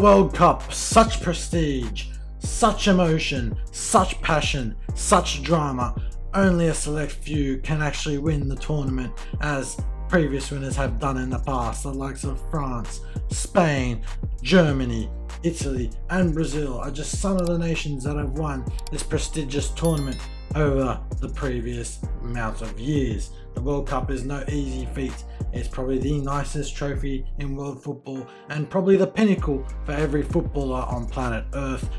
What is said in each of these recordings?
World Cup, such prestige, such emotion, such passion, such drama. Only a select few can actually win the tournament, as previous winners have done in the past. The likes of France, Spain, Germany, Italy and Brazil are just some of the nations that have won this prestigious tournament over the previous amount of years. The World Cup is no easy feat. It's probably the nicest trophy in world football, and probably the pinnacle for every footballer on planet Earth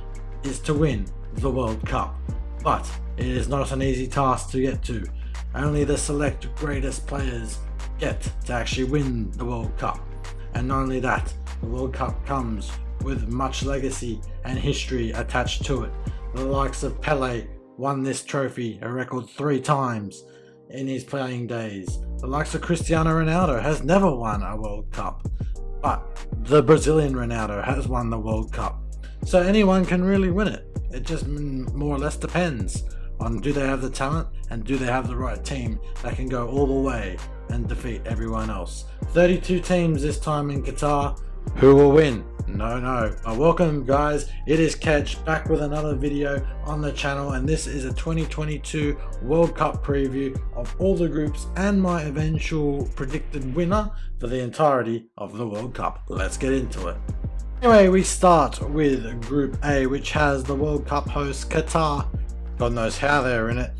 is to win the World Cup. But it is not an easy task to get to. Only the select greatest players get to actually win the World Cup. And not only that, the World Cup comes with much legacy and history attached to it. The likes of Pele won this trophy a record 3 times in his playing days. The likes of Cristiano Ronaldo has never won a World Cup, but the Brazilian Ronaldo has won the World Cup. So anyone can really win it. It just more or less depends on, do they have the talent and do they have the right team that can go all the way and defeat everyone else. 32 teams this time in Qatar. Who will win? No. Welcome guys, it is Ketch back with another video on the channel, and this is a 2022 World Cup preview of all the groups and my eventual predicted winner for the entirety of the World Cup. Let's get into it. Anyway, we start with Group A, which has the World Cup host Qatar, God knows how they're in it,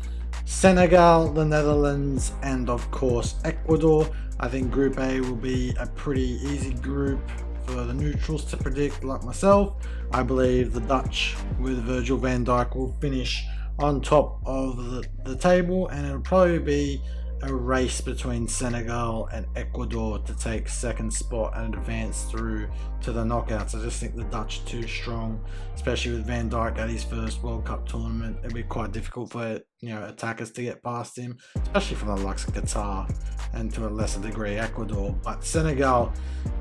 Senegal, the Netherlands and of course Ecuador. I think Group A will be a pretty easy group for the neutrals to predict like myself. I believe the Dutch with Virgil van Dijk will finish on top of the table, and it'll probably be a race between Senegal and Ecuador to take second spot and advance through to the knockouts. I just think the Dutch are too strong, especially with Van Dijk at his first World Cup tournament. It'd be quite difficult for attackers to get past him, especially from the likes of Qatar and to a lesser degree Ecuador. But Senegal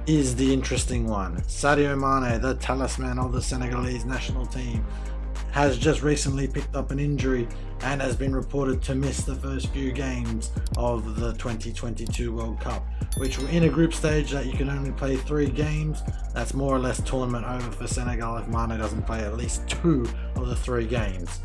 is the interesting one. Sadio Mane, the talisman of the Senegalese national team, has just recently picked up an injury and has been reported to miss the first few games of the 2022 World Cup, which were in a group stage that you can only play 3 games. That's more or less tournament over for Senegal if Mane doesn't play at least 2 of the 3 games.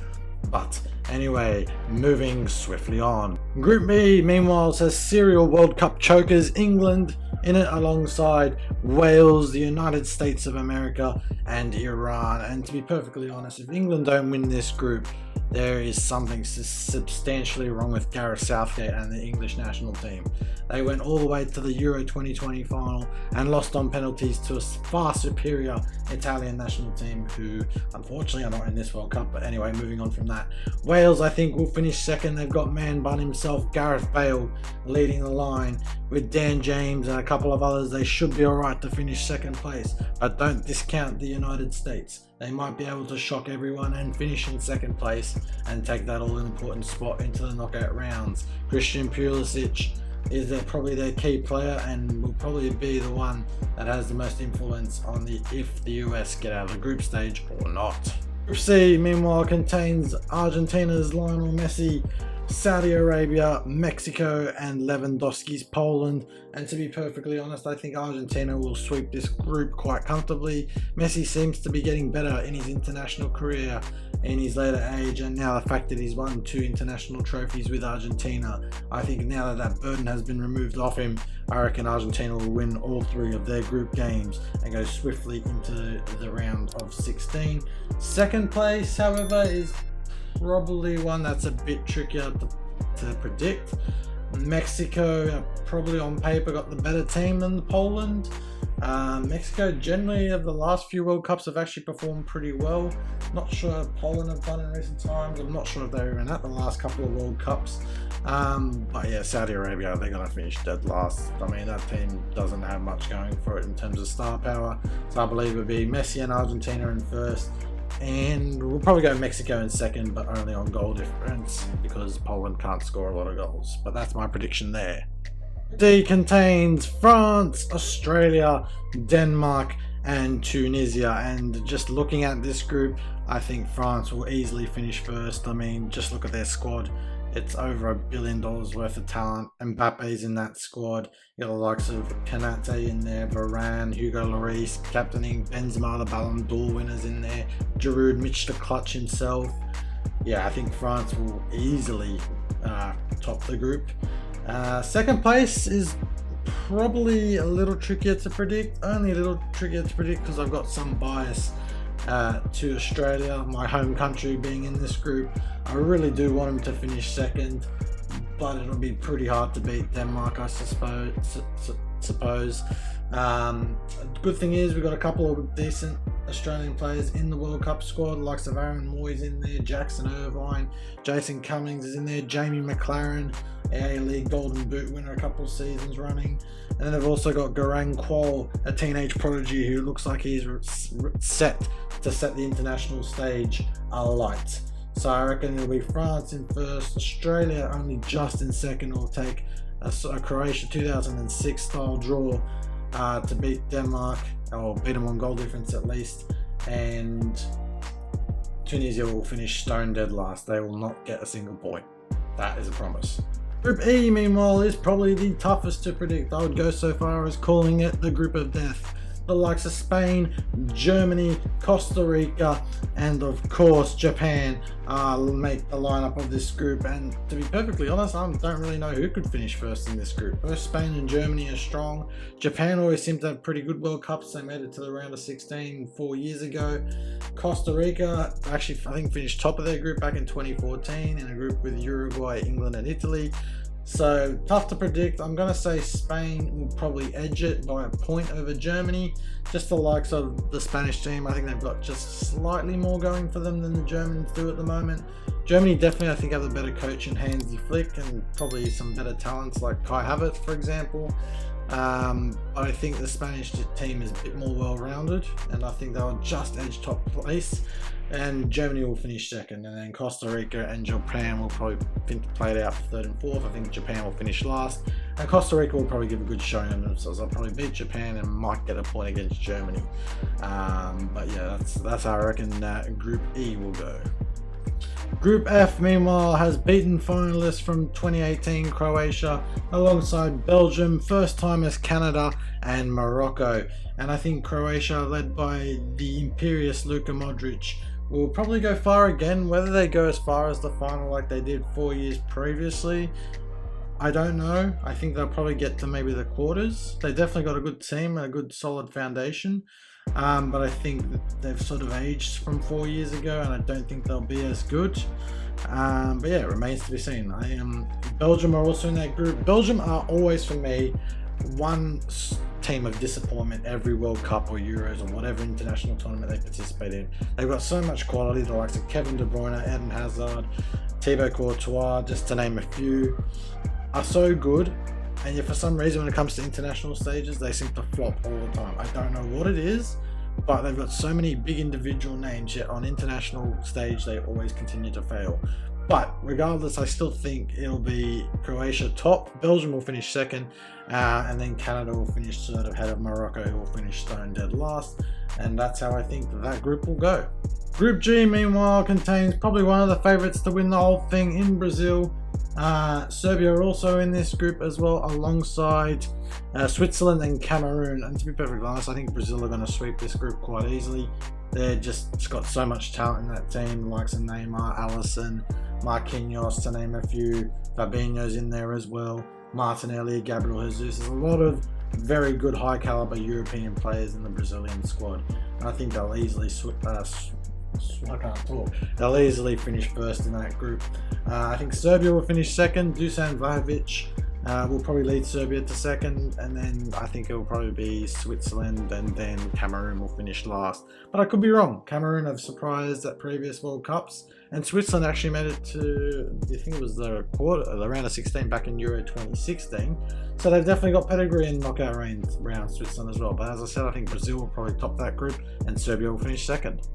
But anyway, moving swiftly on. Group B, meanwhile, says serial World Cup chokers England in it, alongside Wales, the United States of America and Iran. And to be perfectly honest, if England don't win this group, there is something substantially wrong with Gareth Southgate and the English national team. They went all the way to the Euro 2020 final and lost on penalties to a far superior Italian national team, who unfortunately are not in this World Cup. But anyway, moving on from that, Wales I think will finish second. They've got man bun himself, Gareth Bale, leading the line with Dan James and a couple of others. They should be alright to finish second place, but don't discount the United States. They might be able to shock everyone and finish in second place and take that all-important spot into the knockout rounds. Christian Pulisic is probably their key player and will probably be the one that has the most influence on if the US get out of the group stage or not. Group C, meanwhile, contains Argentina's Lionel Messi, Saudi Arabia, Mexico and Lewandowski's Poland. And to be perfectly honest, I think Argentina will sweep this group quite comfortably. Messi seems to be getting better in his international career in his later age, and now the fact that he's won 2 international trophies with Argentina, I think now that burden has been removed off him, I reckon Argentina will win all 3 of their group games and go swiftly into the round of 16. Second place, however, is probably one that's a bit trickier to predict. Mexico probably on paper got the better team than Poland. Mexico generally of the last few World Cups have actually performed pretty well. Not sure how Poland have done in recent times. I'm not sure if they were even at the last couple of World Cups. But yeah, Saudi Arabia, they're going to finish dead last. I mean, that team doesn't have much going for it in terms of star power. So I believe it would be Messi and Argentina in first, and we'll probably go Mexico in second, but only on goal difference because Poland can't score a lot of goals. But that's my prediction there. D contains France, Australia, Denmark and Tunisia, and just looking at this group, I think France will easily finish first. I mean, just look at their squad. It's over $1 billion worth of talent. Mbappe's in that squad. You got the likes of Kanate in there, Varane, Hugo Lloris, captaining Benzema, the Ballon d'Or winners in there, Giroud, Mitch the Clutch himself. Yeah, I think France will easily top the group. Second place is probably a little trickier to predict. Only a little trickier to predict because I've got some bias to Australia, my home country, being in this group. I really do want them to finish second, but it'll be pretty hard to beat Denmark, I suppose. Good thing is we've got a couple of decent Australian players in the World Cup squad, likes of Aaron Moyes in there, Jackson Irvine, Jason Cummings is in there, Jamie McLaren, A-League Golden Boot winner a couple of seasons running. And then they've also got Garang Kuol, a teenage prodigy who looks like he's set to set the international stage alight. So I reckon it'll be France in first, Australia only just in second, will take a Croatia 2006 style draw to beat Denmark, or beat them on goal difference at least, and Tunisia will finish stone dead last. They will not get a single point. That is a promise. Group E, meanwhile, is probably the toughest to predict. I would go so far as calling it the group of death. The likes of Spain, Germany, Costa Rica, and of course Japan make the lineup of this group. And to be perfectly honest, I don't really know who could finish first in this group. Both Spain and Germany are strong. Japan always seem to have pretty good World Cups. They made it to the round of 16 4 years ago. Costa Rica actually, I think, finished top of their group back in 2014 in a group with Uruguay, England, and Italy. So tough to predict. I'm going to say Spain will probably edge it by a point over Germany. Just the likes of the Spanish team, I think they've got just slightly more going for them than the Germans do at the moment. Germany definitely, I think, have a better coach in Hansi Flick and probably some better talents like Kai Havertz, for example. I think the Spanish team is a bit more well-rounded, and I think they'll just edge top place. And Germany will finish second, and then Costa Rica and Japan will probably play it out for third and fourth. I think Japan will finish last, and Costa Rica will probably give a good showing on themselves. They'll probably beat Japan and might get a point against Germany. But yeah, that's how I reckon Group E will go. Group F, meanwhile, has beaten finalists from 2018 Croatia alongside Belgium, first timers Canada and Morocco. And I think Croatia, led by the imperious Luka Modric, will probably go far again. Whether they go as far as the final like they did 4 years previously, I don't know. I think they'll probably get to maybe the quarters. They definitely got a good team and a good solid foundation. But I think that they've sort of aged from 4 years ago, and I don't think they'll be as good. But yeah, it remains to be seen. Belgium are also in that group. Belgium are always, for me, one team of disappointment every World Cup or Euros or whatever international tournament they participate in. They've got so much quality, the likes of Kevin De Bruyne, Eden Hazard, Thibaut Courtois, just to name a few, are so good. And yet for some reason when it comes to international stages, they seem to flop all the time. I don't know what it is, but they've got so many big individual names, yet on international stage they always continue to fail. But regardless, I still think it'll be Croatia top, Belgium will finish second, and then Canada will finish third ahead of Morocco, who will finish stone dead last. And that's how I think that group will go. Group G, meanwhile, contains probably one of the favourites to win the whole thing in Brazil. Serbia are also in this group as well, alongside Switzerland and Cameroon. And to be perfectly honest, I think Brazil are going to sweep this group quite easily. They're just got so much talent in that team, the likes of Neymar, Alisson, Marquinhos, to name a few. Fabinho's in there as well. Martinelli, Gabriel Jesus. There's a lot of very good high caliber European players in the Brazilian squad. And I think they'll easily They'll easily finish first in that group. I think Serbia will finish second. Dusan Vlahovic will probably lead Serbia to second, and then I think it will probably be Switzerland, and then Cameroon will finish last. But I could be wrong. Cameroon have surprised at previous World Cups, and Switzerland actually made it to, I think it was the round of 16 back in Euro 2016. So they've definitely got pedigree in knockout round Switzerland as well. But as I said, I think Brazil will probably top that group, and Serbia will finish second.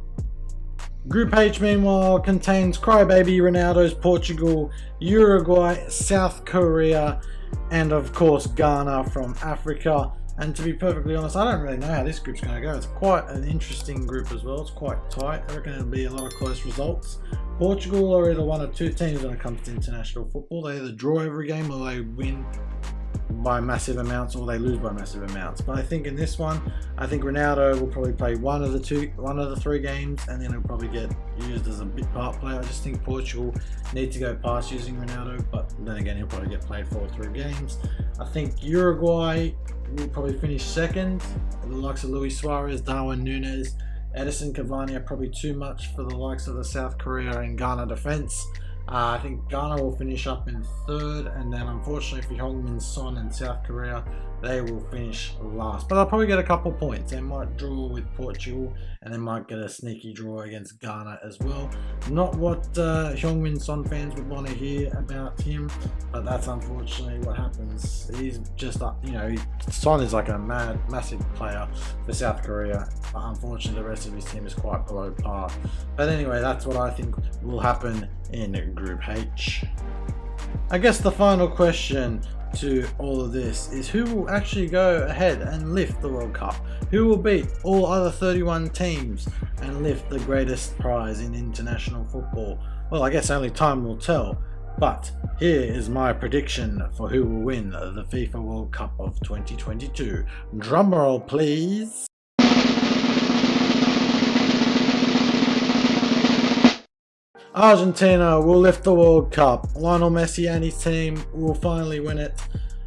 Group H, meanwhile, contains crybaby Ronaldo's Portugal, Uruguay, South Korea, and of course Ghana from Africa. And to be perfectly honest, I don't really know how this group's going to go. It's quite an interesting group as well. It's quite tight. I reckon it'll be a lot of close results. Portugal are either one or two teams when it comes to international football. They either draw every game or they win by massive amounts or they lose by massive amounts. But I think in this one, I think Ronaldo will probably play one of the three games, and then he'll probably get used as a bit part player. I just think Portugal need to go past using Ronaldo, but then again he'll probably get played 4 or 3 games. I think Uruguay will probably finish second. The likes of Luis Suarez, Darwin Núñez, Edison Cavani are probably too much for the likes of the South Korea and Ghana defense. I think Ghana will finish up in third, and then unfortunately for Heung-min Son and South Korea, they will finish last. But they'll probably get a couple points. They might draw with Portugal, and they might get a sneaky draw against Ghana as well. Not what Heung-min Son fans would want to hear about him, but that's unfortunately what happens. He's just, Son is like a massive player for South Korea, but unfortunately the rest of his team is quite below par. But anyway, that's what I think will happen in Group H. I guess the final question to all of this is who will actually go ahead and lift the World Cup? Who will beat all other 31 teams and lift the greatest prize in international football? Well, I guess only time will tell, but here is my prediction for who will win the FIFA World Cup of 2022. Drumroll please. Argentina will lift the World Cup. Lionel Messi and his team will finally win it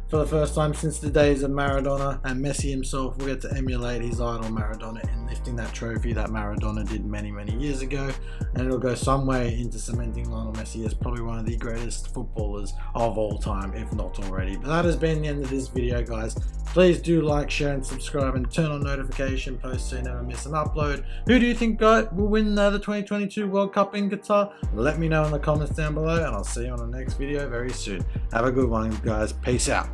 for the first time since the days of Maradona, and Messi himself will get to emulate his idol Maradona in lifting that trophy that Maradona did many years ago, and it'll go some way into cementing Lionel Messi as probably one of the greatest footballers of all time, if not already. But that has been the end of this video, guys. Please do like, share and subscribe, and turn on notification posts so you never miss an upload. Who do you think will win the 2022 World Cup in Qatar? Let me know in the comments down below, and I'll see you on the next video very soon. Have a good one, guys. Peace out.